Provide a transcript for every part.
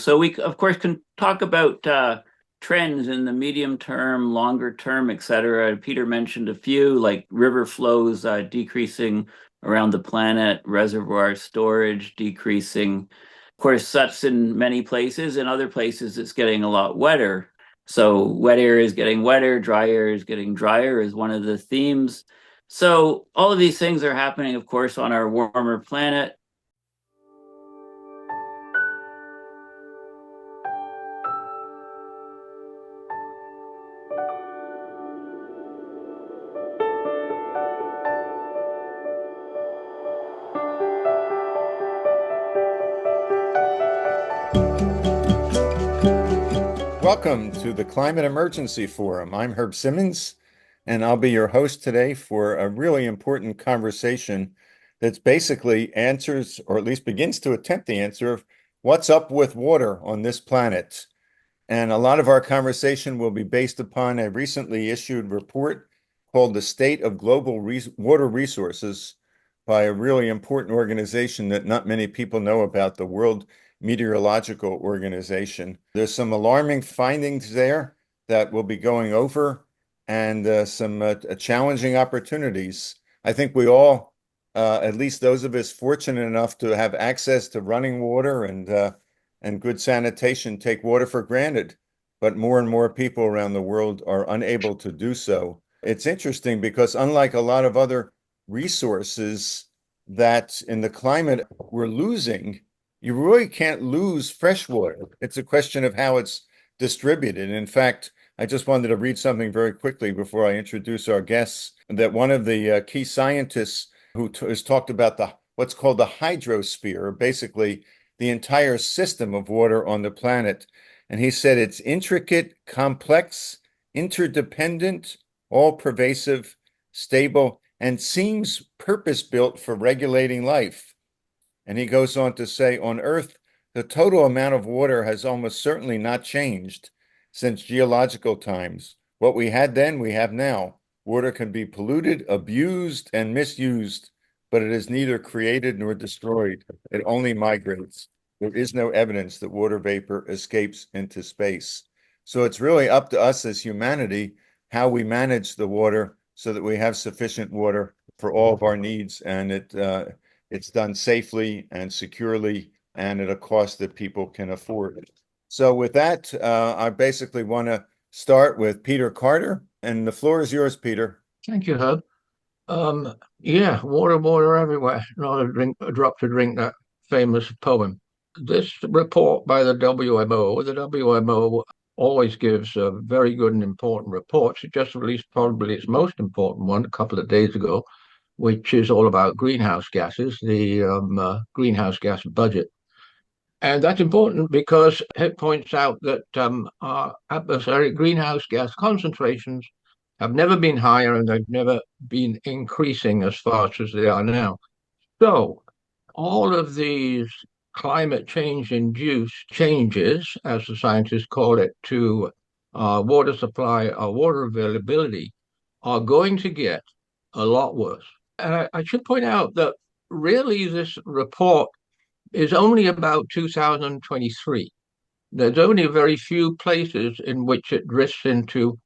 So we, of course, can talk about trends in the medium term, longer term, et cetera. Peter mentioned a few, like river flows decreasing around the planet, reservoir storage decreasing. Of course, that's in many places. In other places, it's getting a lot wetter. So wet air is getting wetter, dry air is getting drier is one of the themes. So all of these things are happening, of course, on our warmer planet. Welcome to the Climate Emergency Forum. I'm Herb Simmons, and I'll be your host today for a really important conversation that's basically answers, or at least begins to attempt the answer of what's up with water on this planet. And a lot of our conversation will be based upon a recently issued report called The State of Global Water Resources by a really important organization that not many people know about, the World Meteorological Organization. There's some alarming findings there that we'll be going over and some challenging opportunities. I think we all, at least those of us fortunate enough to have access to running water and good sanitation, take water for granted, but more and more people around the world are unable to do so. It's interesting because unlike a lot of other resources that in the climate we're losing, you really can't lose fresh water. It's a question of how it's distributed. In fact, I just wanted to read something very quickly before I introduce our guests, that one of the key scientists who has talked about what's called the hydrosphere, basically the entire system of water on the planet. And he said it's intricate, complex, interdependent, all pervasive, stable, and seems purpose-built for regulating life. And he goes on to say, on Earth, the total amount of water has almost certainly not changed since geological times. What we had then, we have now. Water can be polluted, abused, and misused, but it is neither created nor destroyed. It only migrates. There is no evidence that water vapor escapes into space. So it's really up to us as humanity how we manage the water so that we have sufficient water for all of our needs, and it's done safely and securely and at a cost that people can afford. So with that, I basically want to start with Peter Carter, and the floor is yours, Peter. Thank you, Herb. Yeah, water, water everywhere. Not a drop to drink, that famous poem. This report by the WMO always gives very good and important reports. It just released probably its most important one a couple of days ago, which is all about greenhouse gases, the greenhouse gas budget. And that's important because it points out that our atmospheric greenhouse gas concentrations have never been higher and they've never been increasing as fast as they are now. So, all of these climate change induced changes, as the scientists call it, to our water supply, our water availability, are going to get a lot worse. And I should point out that really this report is only about 2023. There's only very few places in which it drifts into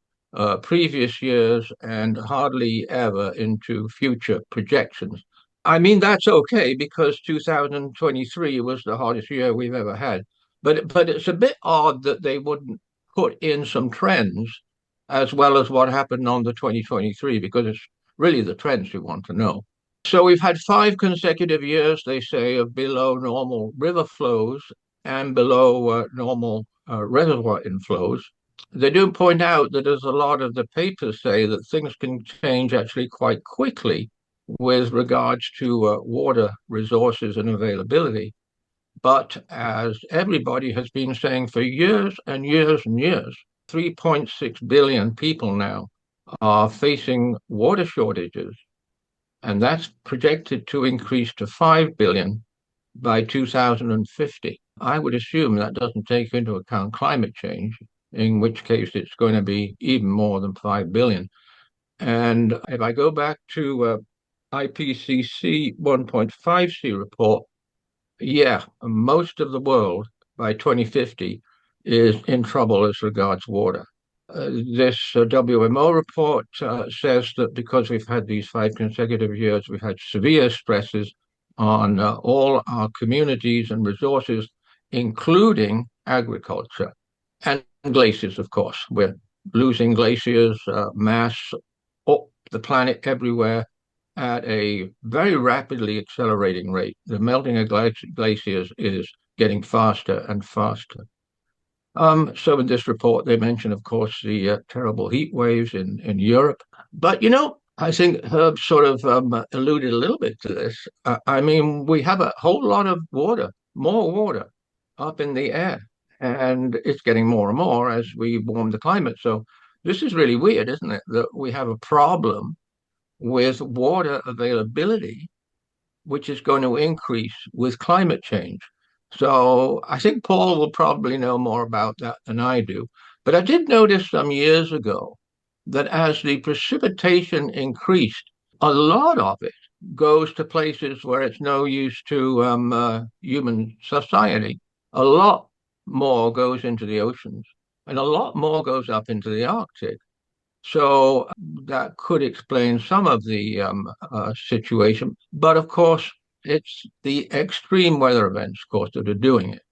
previous years and hardly ever into future projections. I mean, that's okay because 2023 was the hottest year we've ever had. But it's a bit odd that they wouldn't put in some trends as well as what happened on the 2023, because it's really the trends we want to know. So we've had 5 consecutive years, they say, of below normal river flows and below normal reservoir inflows. They do point out that, as a lot of the papers say, that things can change actually quite quickly with regards to water resources and availability. But as everybody has been saying for years and years and years, 3.6 billion people now are facing water shortages, and that's projected to increase to 5 billion by 2050. I would assume that doesn't take into account climate change, in which case it's going to be even more than 5 billion. And if I go back to IPCC 1.5C report, yeah, most of the world by 2050 is in trouble as regards water. This WMO report says that because we've had these 5 consecutive years, we've had severe stresses on all our communities and resources, including agriculture and glaciers, of course. We're losing glaciers, mass, the planet everywhere at a very rapidly accelerating rate. The melting of glaciers is getting faster and faster. So in this report, they mention, of course, the terrible heat waves in Europe. But, I think Herb sort of alluded a little bit to this. I mean, we have a whole lot of water, more water up in the air, and it's getting more and more as we warm the climate. So this is really weird, isn't it? That we have a problem with water availability, which is going to increase with climate change. So I think Paul will probably know more about that than I do. But I did notice some years ago that as the precipitation increased, a lot of it goes to places where it's no use to human society. A lot more goes into the oceans, and a lot more goes up into the Arctic. So that could explain some of the situation. But of course, it's the extreme weather events, of course, that are doing it.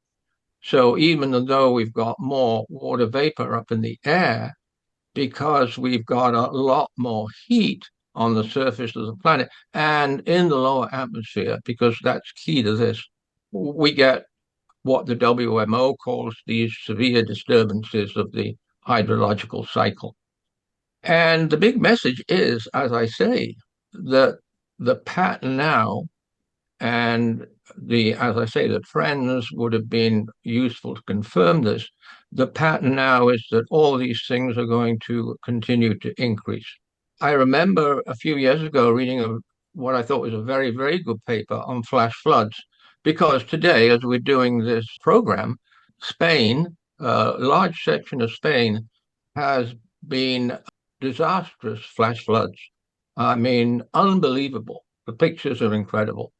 So even though we've got more water vapor up in the air, because we've got a lot more heat on the surface of the planet and in the lower atmosphere, because that's key to this, we get what the WMO calls these severe disturbances of the hydrological cycle. And the big message is, as I say, that the pattern now and as I say, the trends would have been useful to confirm this. The pattern now is that all these things are going to continue to increase. I remember a few years ago reading what I thought was a very, very good paper on flash floods, because today, as we're doing this program, Spain, a large section of Spain, has been disastrous flash floods. I mean, unbelievable. The pictures are incredible.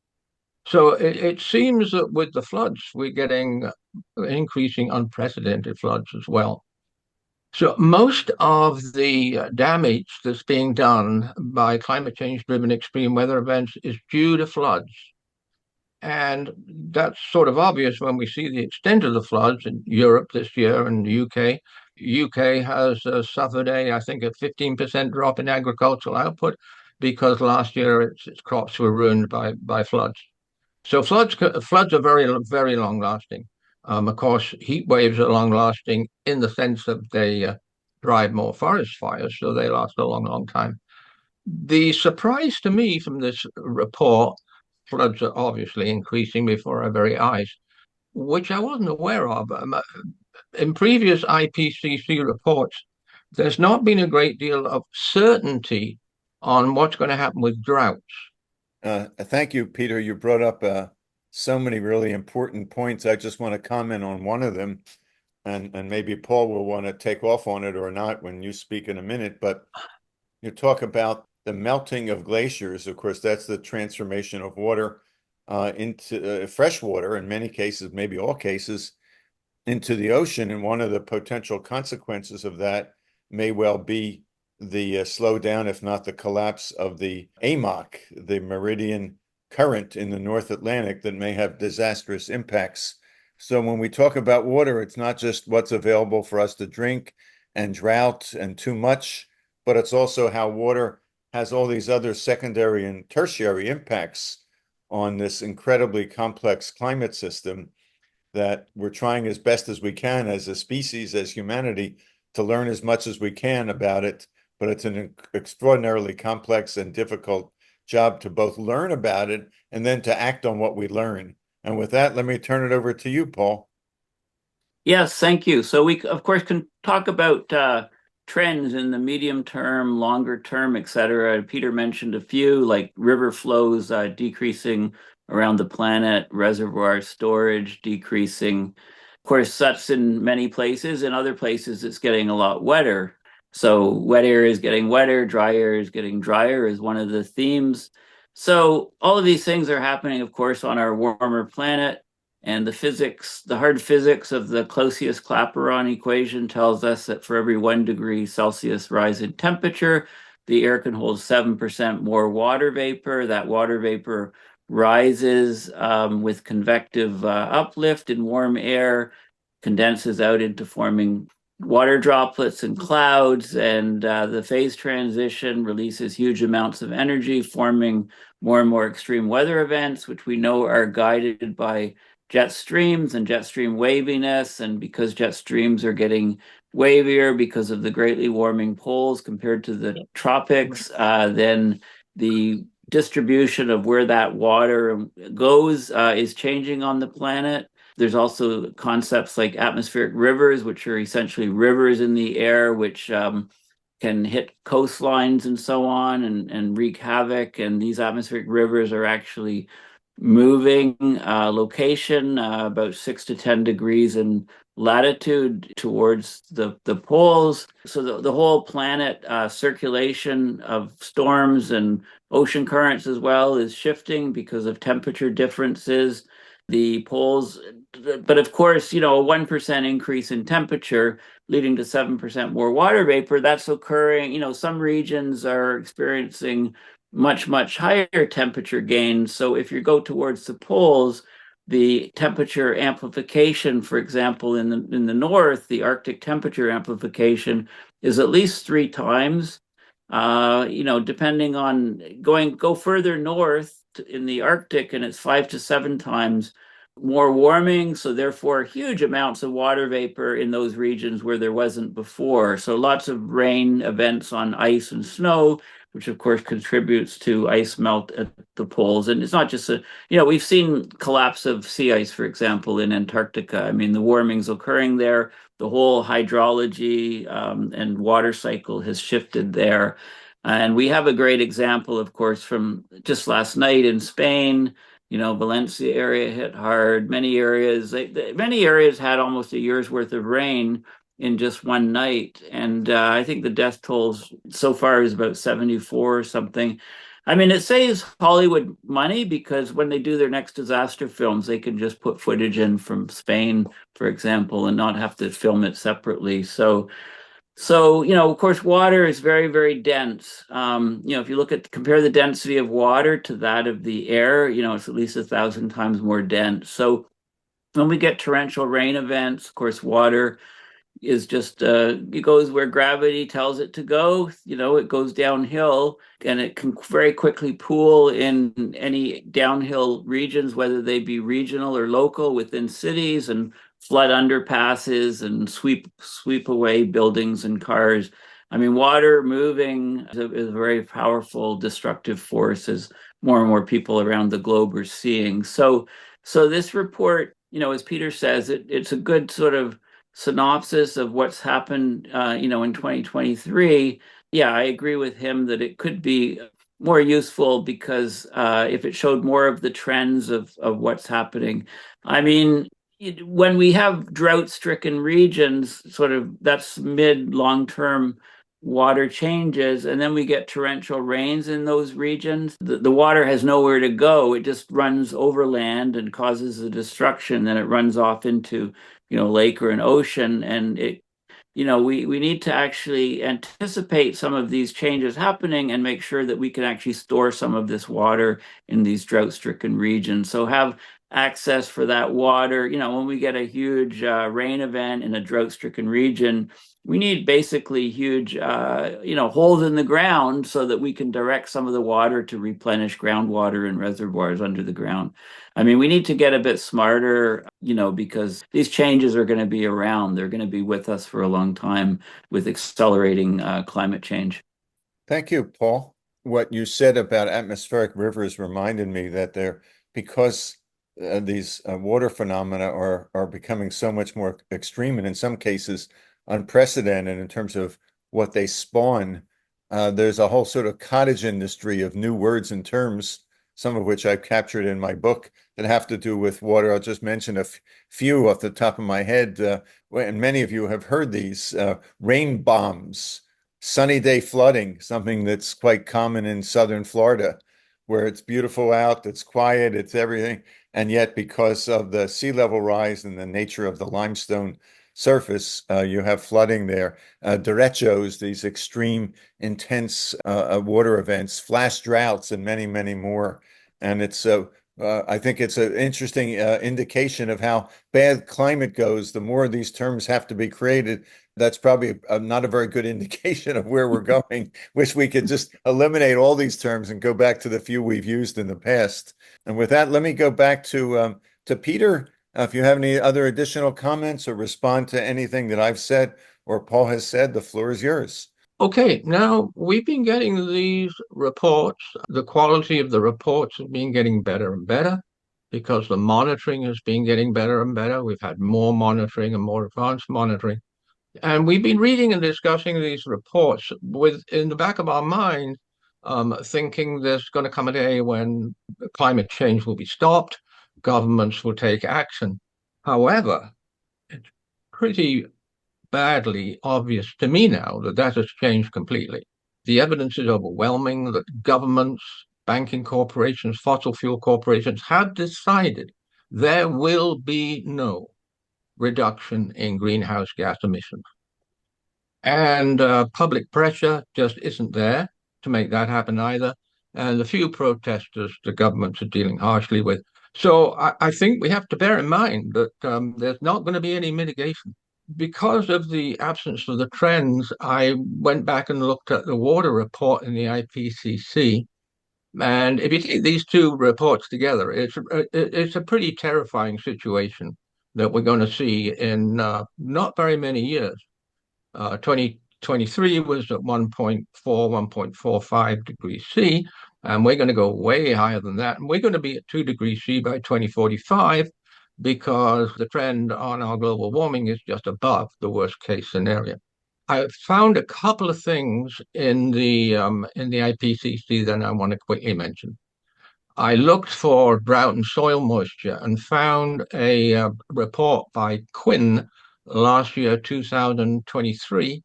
So it seems that with the floods, we're getting increasing unprecedented floods as well. So most of the damage that's being done by climate change driven extreme weather events is due to floods. And that's sort of obvious when we see the extent of the floods in Europe this year and the UK. UK has suffered I think, a 15% drop in agricultural output because last year its crops were ruined by floods. So floods are very, very long lasting. Of course, heat waves are long lasting in the sense that they drive more forest fires, so they last a long, long time. The surprise to me from this report, floods are obviously increasing before our very eyes, which I wasn't aware of. In previous IPCC reports, there's not been a great deal of certainty on what's going to happen with droughts. Thank you, Peter. You brought up so many really important points. I just want to comment on one of them, and maybe Paul will want to take off on it or not when you speak in a minute. But you talk about the melting of glaciers. Of course, that's the transformation of water into fresh water, in many cases, maybe all cases, into the ocean. And one of the potential consequences of that may well be the slowdown, if not the collapse, of the AMOC, the Meridian Current in the North Atlantic, that may have disastrous impacts. So when we talk about water, it's not just what's available for us to drink and drought and too much, but it's also how water has all these other secondary and tertiary impacts on this incredibly complex climate system that we're trying as best as we can as a species, as humanity, to learn as much as we can about it. But it's an extraordinarily complex and difficult job to both learn about it and then to act on what we learn. And with that, let me turn it over to you, Paul. Yes, thank you. So we, of course, can talk about trends in the medium term, longer term, et cetera. Peter mentioned a few, like river flows decreasing around the planet, reservoir storage decreasing. Of course, that's in many places. In other places, it's getting a lot wetter. So wet air is getting wetter, dry air is getting drier is one of the themes. So all of these things are happening, of course, on our warmer planet. And the hard physics of the Clausius-Clapeyron equation tells us that for every 1 degree Celsius rise in temperature, the air can hold 7% more water vapor. That water vapor rises with convective uplift in warm air, condenses out into forming water droplets and clouds, and the phase transition releases huge amounts of energy, forming more and more extreme weather events, which we know are guided by jet streams and jet stream waviness. And because jet streams are getting wavier because of the greatly warming poles compared to the tropics, then the distribution of where that water goes is changing on the planet. There's also concepts like atmospheric rivers, which are essentially rivers in the air, which can hit coastlines and so on and wreak havoc. And these atmospheric rivers are actually moving location about 6 to 10 degrees in latitude towards the poles. So the whole planet circulation of storms and ocean currents as well is shifting because of temperature differences. The poles, but of course, a 1% increase in temperature leading to 7% more water vapor, that's occurring. Some regions are experiencing much, much higher temperature gains. So if you go towards the poles, the temperature amplification, for example, in the north, the Arctic temperature amplification is at least 3 times. Depending on go further north in the Arctic, and it's 5 to 7 times more warming. So therefore, huge amounts of water vapor in those regions where there wasn't before. So lots of rain events on ice and snow, which of course contributes to ice melt at the poles. And it's not just we've seen collapse of sea ice, for example, in Antarctica. I mean, the warming's occurring there. The whole hydrology and water cycle has shifted there. And we have a great example, of course, from just last night in Spain. Valencia area hit hard. Many areas had almost a year's worth of rain in just one night. And I think the death tolls so far is about 74 or something. I mean, it saves Hollywood money because when they do their next disaster films, they can just put footage in from Spain, for example, and not have to film it separately. So, of course, water is very, very dense. If you compare the density of water to that of the air, it's at least 1,000 times more dense. So when we get torrential rain events, of course, water is just it goes where gravity tells it to go. It goes downhill, and it can very quickly pool in any downhill regions, whether they be regional or local within cities, and flood underpasses and sweep away buildings and cars. I mean, water moving is a very powerful destructive force, as more and more people around the globe are seeing. So this report, as Peter says, it's a good sort of synopsis of what's happened, in 2023. Yeah, I agree with him that it could be more useful because if it showed more of the trends of what's happening. I mean, when we have drought-stricken regions, sort of that's long-term water changes, and then we get torrential rains in those regions. The water has nowhere to go. It just runs overland and causes the destruction. Then it runs off into lake or an ocean, and we need to actually anticipate some of these changes happening and make sure that we can actually store some of this water in these drought-stricken regions. So have access for that water. When we get a huge rain event in a drought-stricken region, we need basically huge, holes in the ground so that we can direct some of the water to replenish groundwater and reservoirs under the ground. I mean, we need to get a bit smarter, because these changes are going to be around. They're going to be with us for a long time with accelerating climate change. Thank you, Paul. What you said about atmospheric rivers reminded me that because these water phenomena are becoming so much more extreme, and in some cases unprecedented in terms of what they spawn. There's a whole sort of cottage industry of new words and terms, some of which I've captured in my book, that have to do with water. I'll just mention a few off the top of my head, and many of you have heard these. Rain bombs, sunny day flooding, something that's quite common in southern Florida, where it's beautiful out, it's quiet, it's everything. And yet, because of the sea level rise and the nature of the limestone surface, you have flooding there, derechos, these extreme, intense water events, flash droughts, and many, many more. And I think it's an interesting indication of how bad climate goes. The more these terms have to be created, that's probably not a very good indication of where we're going. Wish we could just eliminate all these terms and go back to the few we've used in the past. And with that, let me go back to Peter. If you have any other additional comments or respond to anything that I've said or Paul has said, the floor is yours. Okay, now we've been getting these reports. The quality of the reports has been getting better and better because the monitoring has been getting better and better. We've had more monitoring and more advanced monitoring. And we've been reading and discussing these reports with in the back of our mind, thinking there's going to come a day when climate change will be stopped, governments will take action. However, it's pretty badly obvious to me now that that has changed completely. The evidence is overwhelming that governments, banking corporations, fossil fuel corporations have decided there will be no reduction in greenhouse gas emissions. And public pressure just isn't there to make that happen either. And the few protesters the governments are dealing harshly with. So I think we have to bear in mind that there's not going to be any mitigation. Because of the absence of the trends, I went back and looked at the water report in the IPCC. And if you take these two reports together, it's a pretty terrifying situation that we're going to see in not very many years. 2023 was at 1.4, 1.45 degrees C, and we're going to go way higher than that. And we're going to be at 2 degrees C by 2045 because the trend on our global warming is just above the worst case scenario. I found a couple of things in the IPCC that I want to quickly mention. I looked for drought and soil moisture and found a report by Quinn last year, 2023.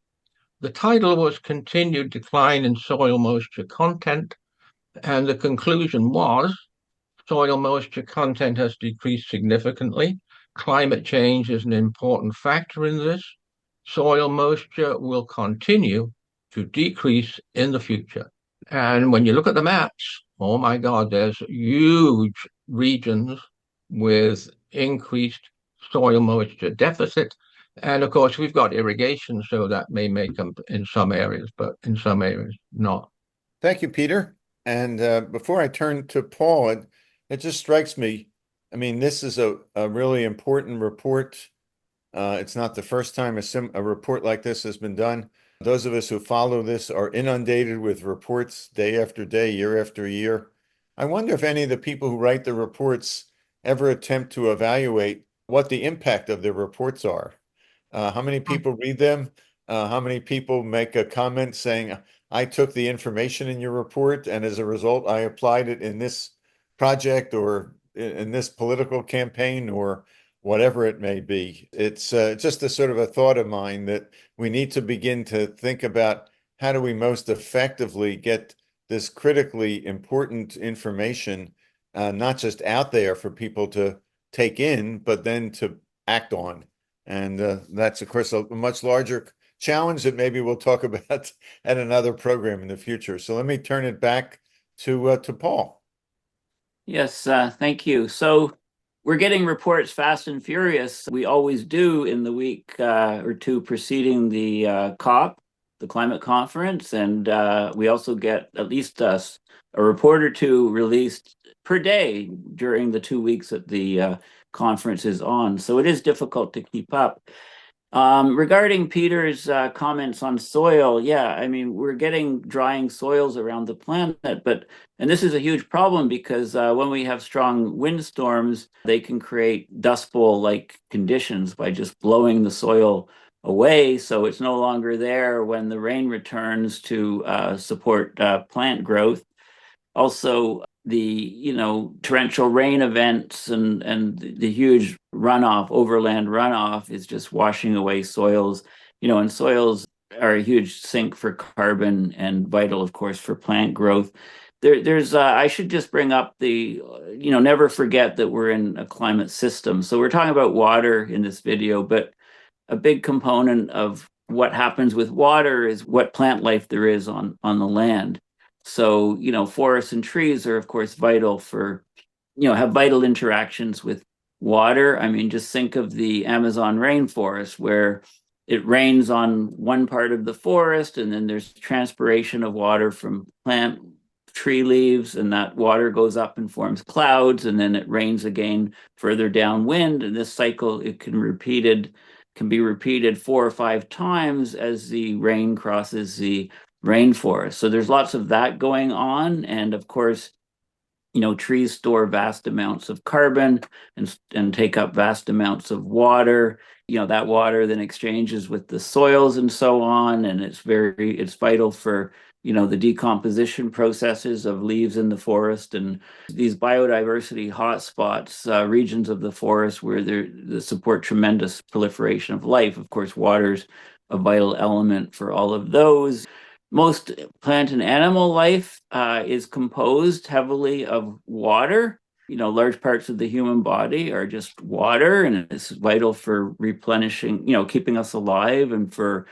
The title was Continued Decline in Soil Moisture Content, and the conclusion was soil moisture content has decreased significantly. Climate change is an important factor in this. Soil moisture will continue to decrease in the future. And when you look at the maps, oh my God, there's huge regions with increased soil moisture deficit. And of course, we've got irrigation, so that may make them in some areas, but in some areas not. Thank you, Peter. And before I turn to Paul, it just strikes me, I mean, this is a really important report. It's not the first time a report like this has been done. Those of us who follow this are inundated with reports day after day, year after year. I wonder if any of the people who write the reports ever attempt to evaluate what the impact of their reports are. How many people read them? How many people make a comment saying, I took the information in your report and as a result, I applied it in this project or in this political campaign or whatever it may be. It's just a sort of a thought of mine that we need to begin to think about how do we most effectively get this critically important information not just out there for people to take in, but then to act on. And that's, of course, a much larger challenge that maybe we'll talk about at another program in the future. So let me turn it back to Paul. Yes, thank you. So we're getting reports fast and furious. We always do in the week or two preceding the COP, the climate conference, and we also get at least a report or two released per day during the 2 weeks that the conference is on. So it is difficult to keep up. Regarding Peter's comments on soil, yeah, I mean, we're getting drying soils around the planet, and this is a huge problem because when we have strong windstorms, they can create dust bowl-like conditions by just blowing the soil away. So it's no longer there when the rain returns to support plant growth. Also, the torrential rain events and the huge runoff, overland runoff, is just washing away soils. And soils are a huge sink for carbon and vital, of course, for plant growth. there's I should just bring up never forget that we're in a climate system. So we're talking about water in this video, but a big component of what happens with water is what plant life there is on the land. So, forests and trees are, of course, vital for, have vital interactions with water. I mean, just think of the Amazon rainforest where it rains on one part of the forest, and then there's transpiration of water from plant tree leaves, and that water goes up and forms clouds, and then it rains again further downwind. And this cycle, it can be repeated 4 or 5 times as the rain crosses the rainforest. So there's lots of that going on. And of course, trees store vast amounts of carbon and take up vast amounts of water. That water then exchanges with the soils and so on. And it's vital for, the decomposition processes of leaves in the forest and these biodiversity hotspots, regions of the forest where they support tremendous proliferation of life. Of course, water's a vital element for all of those. Most plant and animal life is composed heavily of water. Large parts of the human body are just water, and it's vital for replenishing, keeping us alive and for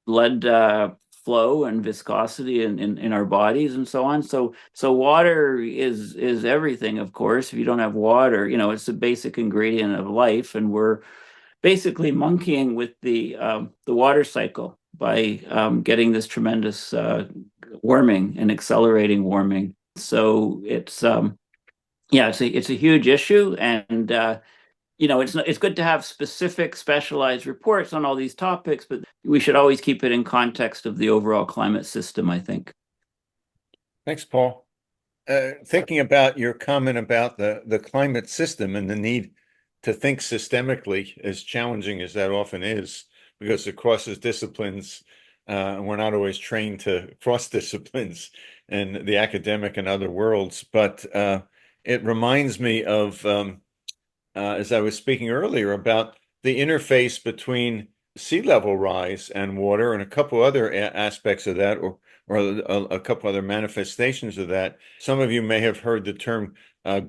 blood flow and viscosity in our bodies and so on. So water is everything, of course. If you don't have water, it's a basic ingredient of life, and we're basically monkeying with the water cycle by getting this tremendous warming and accelerating warming. So it's it's a huge issue, and it's good to have specific specialized reports on all these topics, but we should always keep it in context of the overall climate system, I think. Thanks, Paul. Thinking about your comment about the climate system and the need to think systemically, as challenging as that often is, because it crosses disciplines, and we're not always trained to cross disciplines in the academic and other worlds. But it reminds me of, as I was speaking earlier, about the interface between sea level rise and water and a couple other aspects of that, or a couple other manifestations of that. Some of you may have heard the term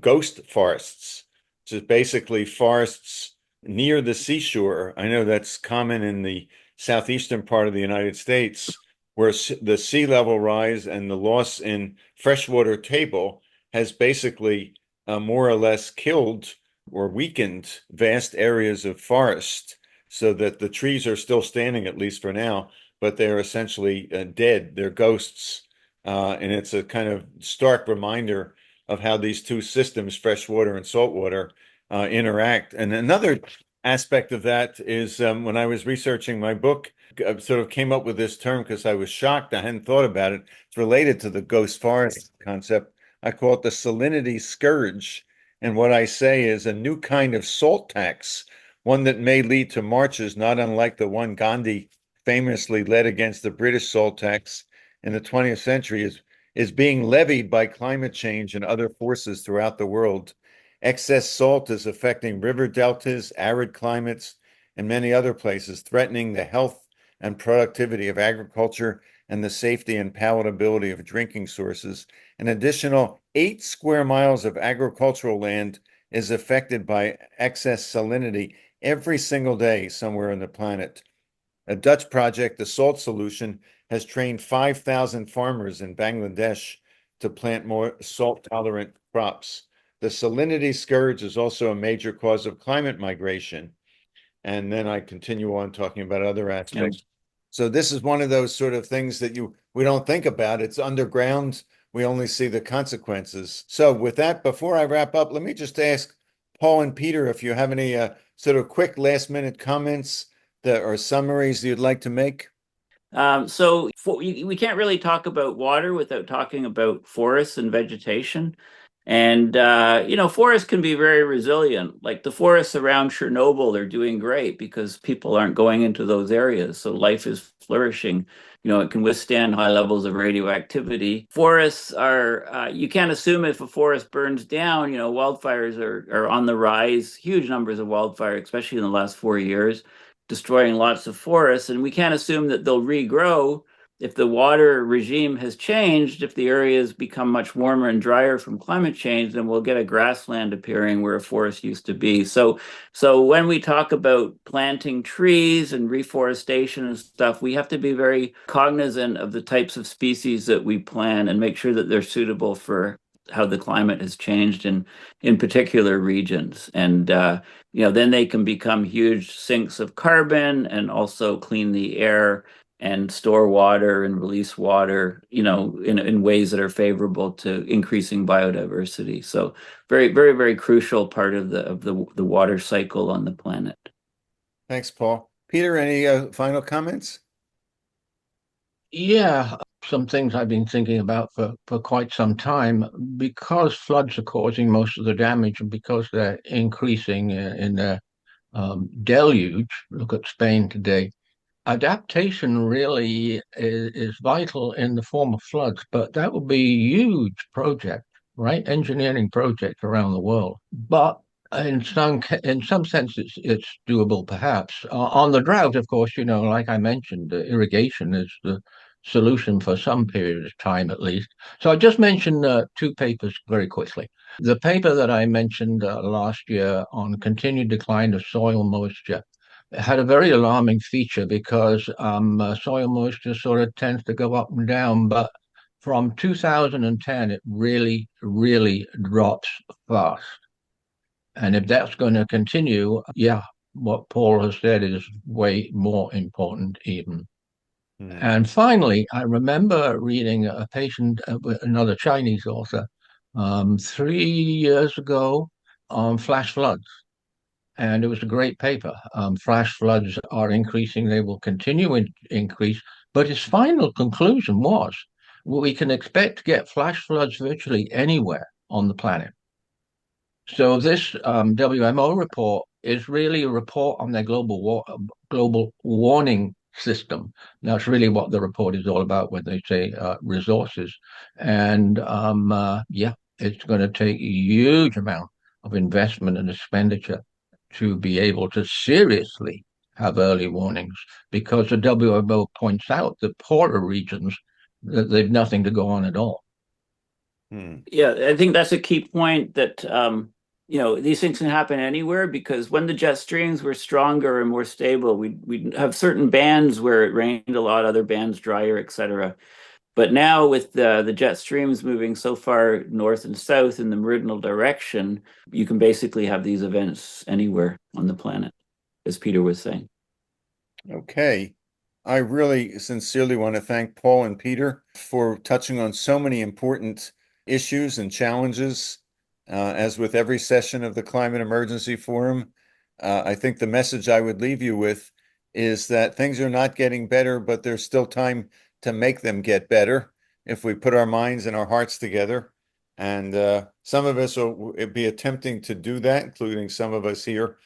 ghost forests, which is basically forests near the seashore. I know that's common in the southeastern part of the United States, where the sea level rise and the loss in freshwater table has basically more or less killed or weakened vast areas of forest, so that the trees are still standing, at least for now, but they're essentially dead. They're ghosts. And it's a kind of stark reminder of how these two systems, freshwater and saltwater, interact. And another aspect of that is when I was researching my book, I sort of came up with this term because I was shocked. I hadn't thought about it. It's related to the ghost forest concept. I call it the salinity scourge. And what I say is a new kind of salt tax, one that may lead to marches not unlike the one Gandhi famously led against the British salt tax in the 20th century, is being levied by climate change and other forces throughout the world. Excess salt is affecting river deltas, arid climates, and many other places, threatening the health and productivity of agriculture and the safety and palatability of drinking sources. An additional 8 square miles of agricultural land is affected by excess salinity every single day somewhere on the planet. A Dutch project, the Salt Solution, has trained 5,000 farmers in Bangladesh to plant more salt-tolerant crops. The salinity scourge is also a major cause of climate migration. And then I continue on talking about other aspects. Yeah. So this is one of those sort of things that we don't think about. It's underground. We only see the consequences. So with that, before I wrap up, let me just ask Paul and Peter if you have any sort of quick last-minute comments or summaries you'd like to make. We can't really talk about water without talking about forests and vegetation. And, forests can be very resilient. Like the forests around Chernobyl, they're doing great because people aren't going into those areas. So life is flourishing. It can withstand high levels of radioactivity. Forests you can't assume if a forest burns down, wildfires are on the rise, huge numbers of wildfire, especially in the last 4 years, destroying lots of forests. And we can't assume that they'll regrow if the water regime has changed, if the areas become much warmer and drier from climate change, then we'll get a grassland appearing where a forest used to be. So when we talk about planting trees and reforestation and stuff, we have to be very cognizant of the types of species that we plant and make sure that they're suitable for how the climate has changed in particular regions. And then they can become huge sinks of carbon and also clean the air and store water and release water, in ways that are favorable to increasing biodiversity. So very, very, very crucial part of the water cycle on the planet. Thanks, Paul. Peter, any final comments? Yeah, some things I've been thinking about for quite some time because floods are causing most of the damage and because they're increasing in their deluge. Look at Spain today. Adaptation really is vital in the form of floods, but that would be a huge project, right? Engineering project around the world. But in some sense, it's doable, perhaps. On the drought, of course, like I mentioned, irrigation is the solution for some period of time at least. So I just mentioned two papers very quickly. The paper that I mentioned last year on continued decline of soil moisture had a very alarming feature because soil moisture sort of tends to go up and down, but from 2010, it really, really drops fast. And if that's going to continue, yeah, what Paul has said is way more important even. And finally, I remember reading a patient, another Chinese author, 3 years ago on flash floods. And it was a great paper. Flash floods are increasing, they will continue to increase. But his final conclusion was we can expect to get flash floods virtually anywhere on the planet. So this WMO report is really a report on their global warning system. That's really what the report is all about when they say resources. And yeah, it's going to take a huge amount of investment and expenditure to be able to seriously have early warnings because the WMO points out that poorer regions that they've nothing to go on at all. Yeah, I think that's a key point that these things can happen anywhere because when the jet streams were stronger and more stable, we have certain bands where it rained a lot, other bands drier, etc. But now with the jet streams moving so far north and south in the meridional direction, you can basically have these events anywhere on the planet, as Peter was saying. Okay. I really sincerely want to thank Paul and Peter for touching on so many important issues and challenges. As with every session of the Climate Emergency Forum, I think the message I would leave you with is that things are not getting better, but there's still time to make them get better if we put our minds and our hearts together. And some of us will be attempting to do that, including some of us here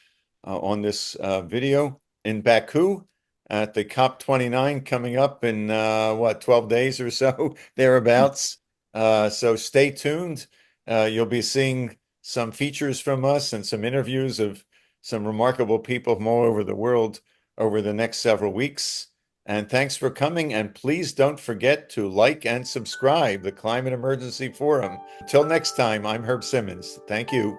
on this video in Baku at the COP29 coming up in 12 days or so, thereabouts. So stay tuned. You'll be seeing some features from us and some interviews of some remarkable people from all over the world over the next several weeks. And thanks for coming. And please don't forget to like and subscribe the Climate Emergency Forum. Until next time, I'm Herb Simmons. Thank you.